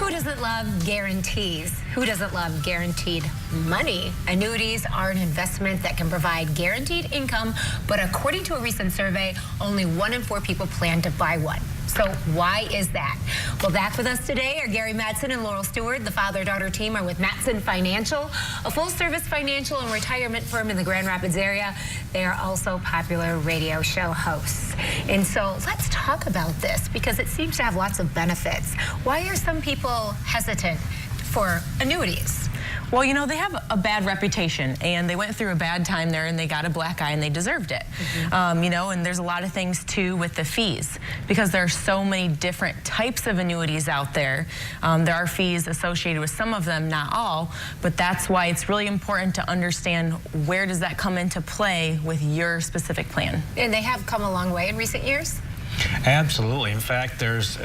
Who doesn't love guarantees? Who doesn't love guaranteed money? Annuities are an investment that can provide guaranteed income, but according to a recent survey, only 1 in 4 people plan to buy one. So why is that? Well, back with us today are Gary Mattson and Laurel Stewart. The father-daughter team are with Mattson Financial, a full-service financial and retirement firm in the Grand Rapids area. They are also popular radio show hosts. And so let's talk about this because it seems to have lots of benefits. Why are some people hesitant for annuities? Well, you know, they have a bad reputation, and they went through a bad time there, and they got a black eye, and they deserved it. You know, and there's a lot of things, too, with the fees, because there are so many different types of annuities out there. There are fees associated with some of them, not all, but that's why it's really important to understand where does that come into play with your specific plan. And they have come a long way in recent years? Absolutely. In fact, there's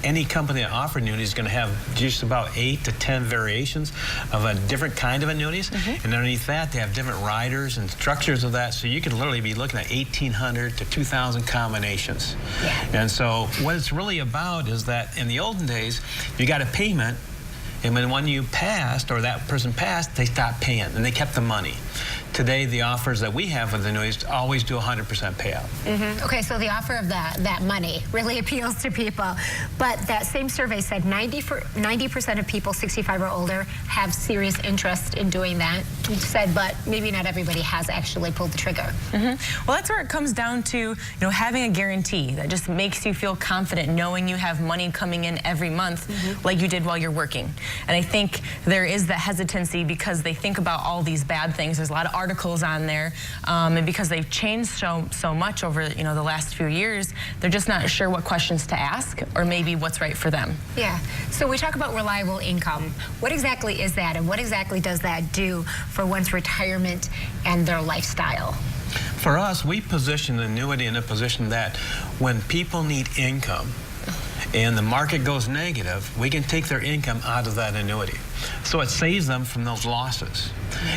any company that offers annuities is going to have just about 8 to 10 variations of a different kind of annuities. And underneath that, they have different riders and structures of that. So you could literally be looking at 1,800 to 2,000 combinations. And so what it's really about is that in the olden days, you got a payment, and when you passed, or that person passed, they stopped paying, and they kept the money. Today, the offers that we have with annuities always do 100% payout. Okay, so the offer of that money really appeals to people. But that same survey said 90% of people 65 or older have serious interest in doing that. You said, but maybe not everybody has actually pulled the trigger. Well, that's where it comes down to, you know, having a guarantee that just makes you feel confident knowing you have money coming in every month like you did while you're working. And I think there is that hesitancy because they think about all these bad things. There's a lot of articles on there, and because they've changed so much over, you know, the last few years, they're just not sure what questions to ask or maybe what's right for them. Yeah. So we talk about reliable income. What exactly is that, and what exactly does that do for one's retirement and their lifestyle? For us, we position the annuity in a position that when people need income and the market goes negative, we can take their income out of that annuity. So it saves them from those losses.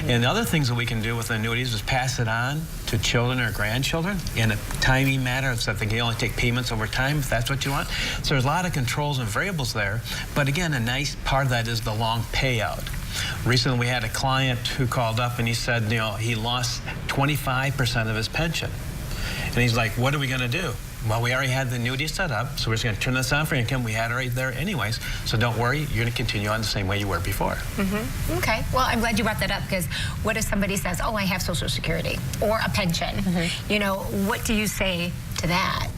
And the other things that we can do with annuities is pass it on to children or grandchildren in a timely manner so that they can only take payments over time if that's what you want. So there's a lot of controls and variables there. But again, a nice part of that is the long payout. Recently, we had a client who called up and he said, you know, he lost 25% of his pension. And he's like, what are we going to do? Well, we already had the annuity set up, so we're just going to turn this on for income. We had it right there anyways, so don't worry, you're going to continue on the same way you were before. Okay, well, I'm glad you brought that up, because what if somebody says, oh, I have Social Security or a pension? You know, what do you say to that?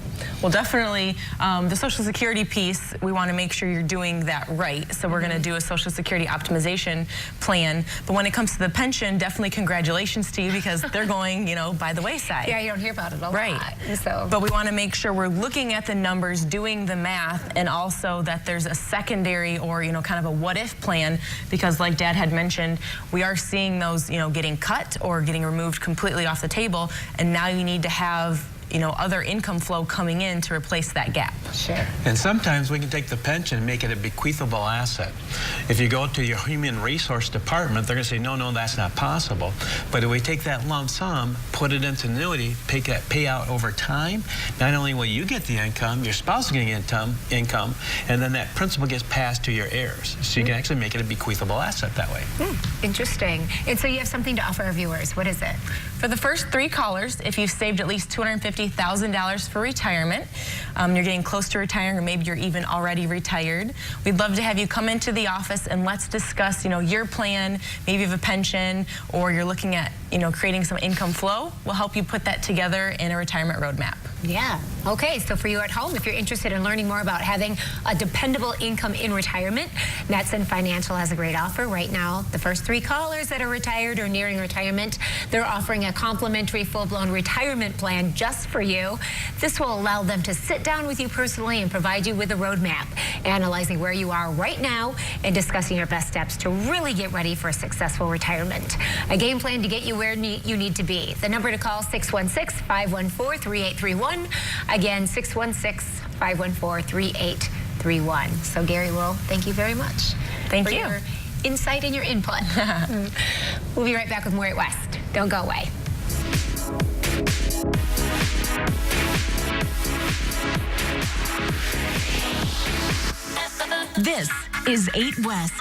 Well, definitely, the Social Security piece, we want to make sure you're doing that right. So we're going to do a Social Security optimization plan. But when it comes to the pension, definitely congratulations to you, because they're going, you know, by the wayside. Yeah, you don't hear about it a lot. So. But we want to make sure we're looking at the numbers, doing the math, and also that there's a secondary or, you know, kind of a what-if plan, because like Dad had mentioned, we are seeing those, you know, getting cut or getting removed completely off the table, and now you need to have, you know, other income flow coming in to replace that gap. Sure. And sometimes we can take the pension and make it a bequeathable asset. If you go to your human resource department, they're going to say, no, that's not possible. But if we take that lump sum, put it into annuity, pay that payout over time, not only will you get the income, your spouse is getting income, and then that principal gets passed to your heirs. So you can actually make it a bequeathable asset that way. Interesting. And so you have something to offer our viewers. What is it? For the first 3 callers, if you've saved at least $250,000 for retirement, you're getting close to retiring, or maybe you're even already retired, we'd love to have you come into the office and let's discuss, you know, your plan. Maybe you have a pension, or you're looking at, you know, creating some income flow. We'll help you put that together in a retirement roadmap. Yeah. Okay, so for you at home, if you're interested in learning more about having a dependable income in retirement, Mattson Financial has a great offer right now. The first 3 callers that are retired or nearing retirement, they're offering a complimentary full-blown retirement plan just for you. This will allow them to sit down with you personally and provide you with a roadmap, analyzing where you are right now and discussing your best steps to really get ready for a successful retirement. A game plan to get you where you need to be. The number to call, 616-514-3831. Again, 616-514-3831. So Gary, Laurel, thank you very much. Thank you. Your insight and your input. We'll be right back with more at West. Don't go away. This is 8 West.